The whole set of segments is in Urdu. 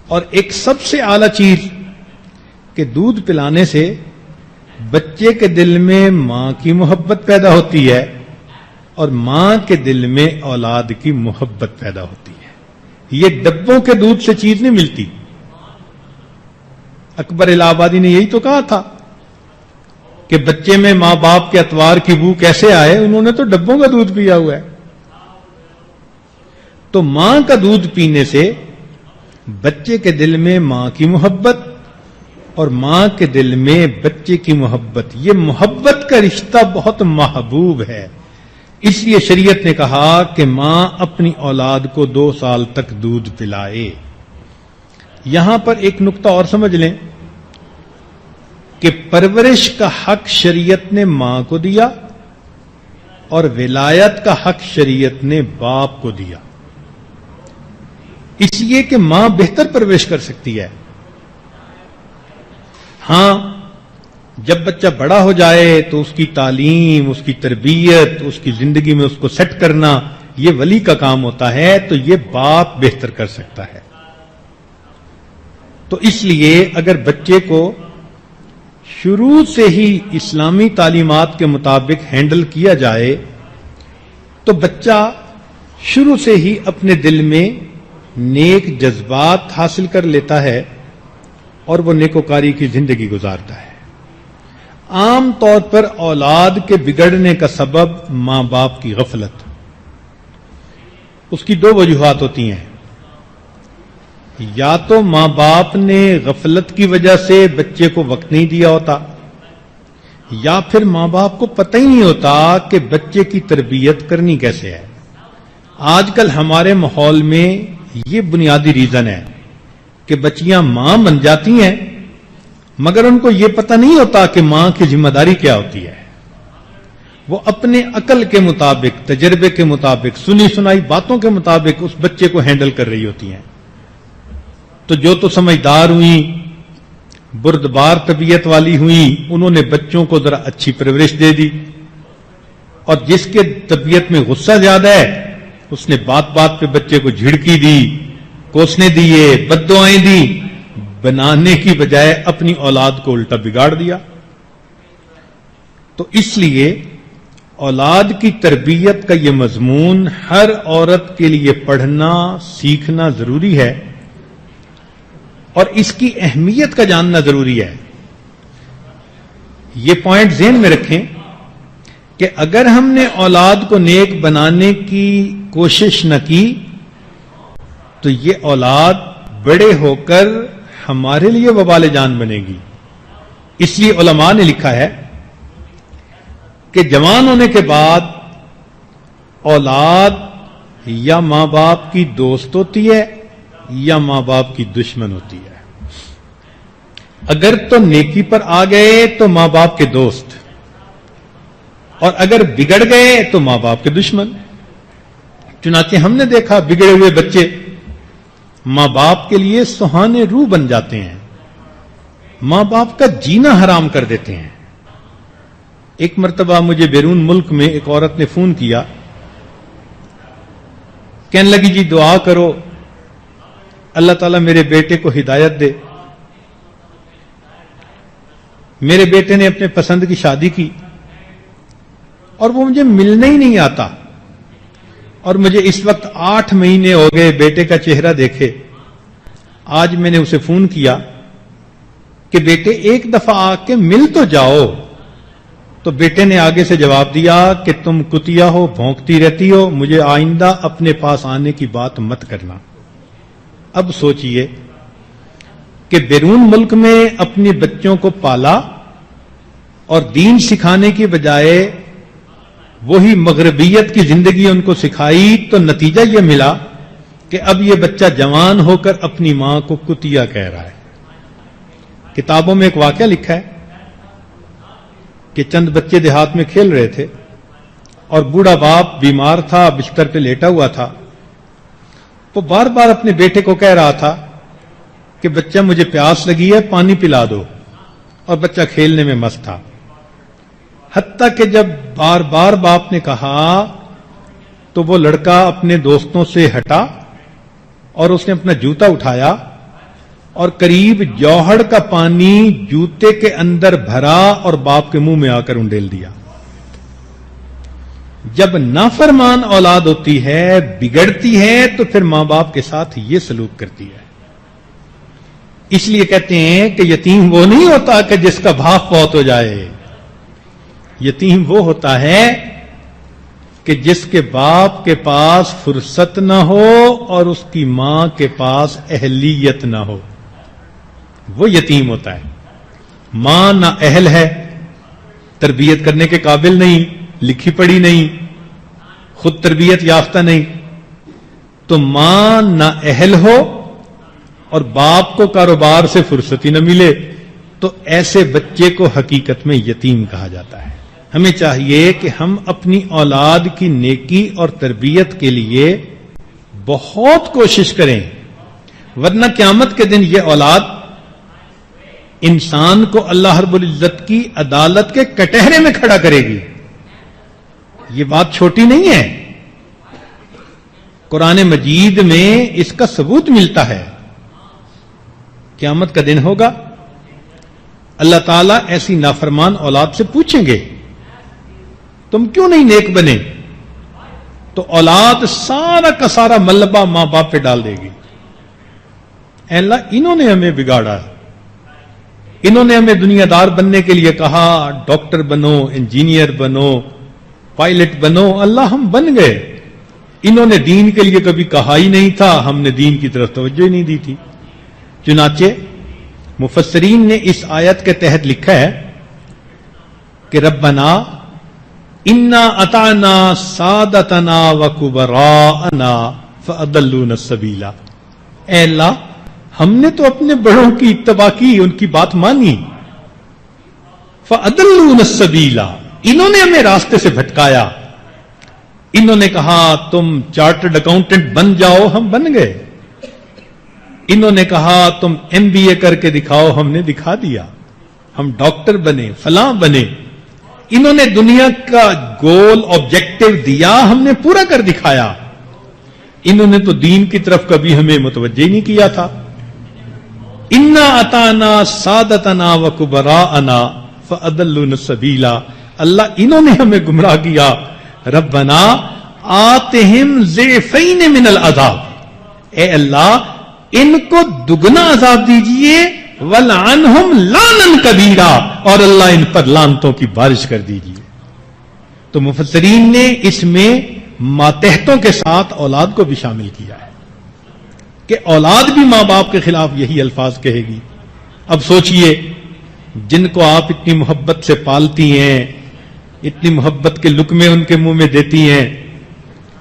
اور ایک سب سے اعلی چیز کہ دودھ پلانے سے بچے کے دل میں ماں کی محبت پیدا ہوتی ہے اور ماں کے دل میں اولاد کی محبت پیدا ہوتی ہے. یہ ڈبوں کے دودھ سے چیز نہیں ملتی. اکبر الہ آبادی نے یہی تو کہا تھا کہ بچے میں ماں باپ کے اتوار کی بو کیسے آئے, انہوں نے تو ڈبوں کا دودھ پیا ہوا ہے. تو ماں کا دودھ پینے سے بچے کے دل میں ماں کی محبت اور ماں کے دل میں بچے کی محبت, یہ محبت کا رشتہ بہت محبوب ہے. اس لیے شریعت نے کہا کہ ماں اپنی اولاد کو 2 سال تک دودھ پلائے. یہاں پر ایک نقطہ اور سمجھ لیں کہ پرورش کا حق شریعت نے ماں کو دیا اور ولایت کا حق شریعت نے باپ کو دیا, اس لیے کہ ماں بہتر پرورش کر سکتی ہے. ہاں جب بچہ بڑا ہو جائے تو اس کی تعلیم, اس کی تربیت, اس کی زندگی میں اس کو سیٹ کرنا یہ ولی کا کام ہوتا ہے, تو یہ باپ بہتر کر سکتا ہے. تو اس لیے اگر بچے کو شروع سے ہی اسلامی تعلیمات کے مطابق ہینڈل کیا جائے تو بچہ شروع سے ہی اپنے دل میں نیک جذبات حاصل کر لیتا ہے اور وہ نیکوکاری کی زندگی گزارتا ہے. عام طور پر اولاد کے بگڑنے کا سبب ماں باپ کی غفلت. اس کی 2 وجوہات ہوتی ہیں. یا تو ماں باپ نے غفلت کی وجہ سے بچے کو وقت نہیں دیا ہوتا, یا پھر ماں باپ کو پتہ ہی نہیں ہوتا کہ بچے کی تربیت کرنی کیسے ہے. آج کل ہمارے ماحول میں یہ بنیادی ریزن ہے کہ بچیاں ماں بن جاتی ہیں مگر ان کو یہ پتہ نہیں ہوتا کہ ماں کی ذمہ داری کیا ہوتی ہے. وہ اپنے عقل کے مطابق, تجربے کے مطابق, سنی سنائی باتوں کے مطابق اس بچے کو ہینڈل کر رہی ہوتی ہیں. تو جو تو سمجھدار ہوئیں, بردبار طبیعت والی ہوئیں, انہوں نے بچوں کو ذرا اچھی پرورش دے دی, اور جس کے طبیعت میں غصہ زیادہ ہے اس نے بات بات پہ بچے کو جھڑکی دی, کوسنے دیے, بددعائیں دی, بنانے کی بجائے اپنی اولاد کو الٹا بگاڑ دیا. تو اس لیے اولاد کی تربیت کا یہ مضمون ہر عورت کے لیے پڑھنا سیکھنا ضروری ہے اور اس کی اہمیت کا جاننا ضروری ہے. یہ پوائنٹ ذہن میں رکھیں کہ اگر ہم نے اولاد کو نیک بنانے کی کوشش نہ کی تو یہ اولاد بڑے ہو کر ہمارے لیے وبال جان بنے گی. اس لیے علماء نے لکھا ہے کہ جوان ہونے کے بعد اولاد یا ماں باپ کی دوست ہوتی ہے یا ماں باپ کی دشمن ہوتی ہے. اگر تو نیکی پر آ گئے تو ماں باپ کے دوست, اور اگر بگڑ گئے تو ماں باپ کے دشمن. چنانچہ ہم نے دیکھا بگڑے ہوئے بچے ماں باپ کے لیے سہانے روح بن جاتے ہیں, ماں باپ کا جینا حرام کر دیتے ہیں. ایک مرتبہ مجھے بیرون ملک میں ایک عورت نے فون کیا, کہنے لگی جی دعا کرو اللہ تعالیٰ میرے بیٹے کو ہدایت دے. میرے بیٹے نے اپنے پسند کی شادی کی اور وہ مجھے ملنے ہی نہیں آتا, اور مجھے اس وقت 8 مہینے ہو گئے بیٹے کا چہرہ دیکھے. آج میں نے اسے فون کیا کہ بیٹے ایک دفعہ آ کے مل تو جاؤ. تو بیٹے نے آگے سے جواب دیا کہ تم کتیا ہو, بھونکتی رہتی ہو, مجھے آئندہ اپنے پاس آنے کی بات مت کرنا. اب سوچئے کہ بیرون ملک میں اپنے بچوں کو پالا اور دین سکھانے کی بجائے وہی مغربیت کی زندگی ان کو سکھائی, تو نتیجہ یہ ملا کہ اب یہ بچہ جوان ہو کر اپنی ماں کو کتیا کہہ رہا ہے. کتابوں میں ایک واقعہ لکھا ہے کہ چند بچے دیہات میں کھیل رہے تھے اور بوڑھا باپ بیمار تھا, بستر پہ لیٹا ہوا تھا. وہ بار بار اپنے بیٹے کو کہہ رہا تھا کہ بچہ مجھے پیاس لگی ہے, پانی پلا دو, اور بچہ کھیلنے میں مست تھا. حتیٰ کہ جب بار بار باپ نے کہا تو وہ لڑکا اپنے دوستوں سے ہٹا اور اس نے اپنا جوتا اٹھایا اور قریب جوہر کا پانی جوتے کے اندر بھرا اور باپ کے منہ میں آ کر انڈیل دیا۔ جب نافرمان اولاد ہوتی ہے، بگڑتی ہے، تو پھر ماں باپ کے ساتھ یہ سلوک کرتی ہے۔ اس لیے کہتے ہیں کہ یتیم وہ نہیں ہوتا کہ جس کا باپ فوت ہو جائے، یتیم وہ ہوتا ہے کہ جس کے باپ کے پاس فرصت نہ ہو اور اس کی ماں کے پاس اہلیت نہ ہو، وہ یتیم ہوتا ہے۔ ماں نہ اہل ہے، تربیت کرنے کے قابل نہیں، لکھی پڑھی نہیں، خود تربیت یافتہ نہیں، تو ماں نہ اہل ہو اور باپ کو کاروبار سے فرصت ہی نہ ملے، تو ایسے بچے کو حقیقت میں یتیم کہا جاتا ہے۔ ہمیں چاہیے کہ ہم اپنی اولاد کی نیکی اور تربیت کے لیے بہت کوشش کریں، ورنہ قیامت کے دن یہ اولاد انسان کو اللہ رب العزت کی عدالت کے کٹہرے میں کھڑا کرے گی۔ یہ بات چھوٹی نہیں ہے، قرآن مجید میں اس کا ثبوت ملتا ہے۔ قیامت کا دن ہوگا، اللہ تعالیٰ ایسی نافرمان اولاد سے پوچھیں گے تم کیوں نہیں نیک بنے؟ تو اولاد سارا کا سارا ملبہ ماں باپ پہ ڈال دے گی، اے اللہ انہوں نے ہمیں بگاڑا، انہوں نے ہمیں دنیا دار بننے کے لیے کہا، ڈاکٹر بنو، انجینئر بنو، پائلٹ بنو، اللہ ہم بن گئے، انہوں نے دین کے لیے کبھی کہا ہی نہیں تھا، ہم نے دین کی طرف توجہ ہی نہیں دی تھی۔ چنانچہ مفسرین نے اس آیت کے تحت لکھا ہے کہ ربنا انا اطعنا سادتنا وکبراءنا فاضلونا السبیل، اے اللہ ہم نے تو اپنے بڑوں کی اتباع کی، ان کی بات مانی، فاضلونا السبیل، انہوں نے ہمیں راستے سے بھٹکایا، انہوں نے کہا تم چارٹرڈ اکاؤنٹنٹ بن جاؤ، ہم بن گئے، انہوں نے کہا تم MBA کر کے دکھاؤ، ہم نے دکھا دیا، ہم ڈاکٹر بنے، فلاں بنے، انہوں نے دنیا کا گول آبجیکٹو دیا، ہم نے پورا کر دکھایا، انہوں نے تو دین کی طرف کبھی ہمیں متوجہ نہیں کیا تھا۔ انا اطعنا سادتنا وکبراءنا فاضلونا السبیل، اللہ انہوں نے ہمیں گمراہ کیا، ربنا آتہم ضعفین من العذاب، اے اللہ ان کو دگنا عذاب دیجئے، وَلْعَنْهُمْ لَعْنًا كَبِيرًا، اور اللہ ان پر لعنتوں کی بارش کر دیجئے۔ تو مفسرین نے اس میں ماتحتوں کے ساتھ اولاد کو بھی شامل کیا ہے کہ اولاد بھی ماں باپ کے خلاف یہی الفاظ کہے گی۔ اب سوچئے جن کو آپ اتنی محبت سے پالتی ہیں، اتنی محبت کے لقمے ان کے منہ میں دیتی ہیں،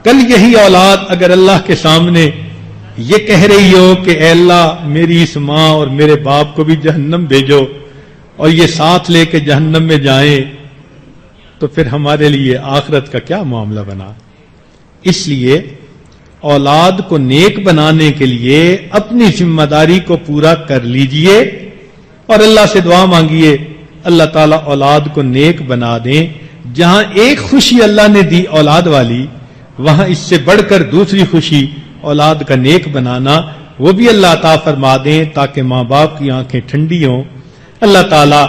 کل یہی اولاد اگر اللہ کے سامنے یہ کہہ رہی ہو کہ اے اللہ میری اس ماں اور میرے باپ کو بھی جہنم بھیجو، اور یہ ساتھ لے کے جہنم میں جائیں، تو پھر ہمارے لیے آخرت کا کیا معاملہ بنا؟ اس لیے اولاد کو نیک بنانے کے لیے اپنی ذمہ داری کو پورا کر لیجئے اور اللہ سے دعا مانگیے اللہ تعالیٰ اولاد کو نیک بنا دیں۔ جہاں ایک خوشی اللہ نے دی اولاد والی، وہاں اس سے بڑھ کر دوسری خوشی اولاد کا نیک بنانا، وہ بھی اللہ عطا فرما دیں تاکہ ماں باپ کی آنکھیں ٹھنڈی ہوں۔ اللہ تعالیٰ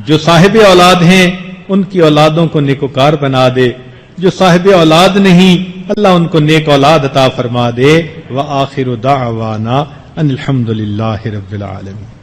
جو صاحب اولاد ہیں ان کی اولادوں کو نیکوکار بنا دے، جو صاحب اولاد نہیں اللہ ان کو نیک اولاد عطا فرما دے۔ وآخر دعوانا ان الحمد للہ رب العالمین۔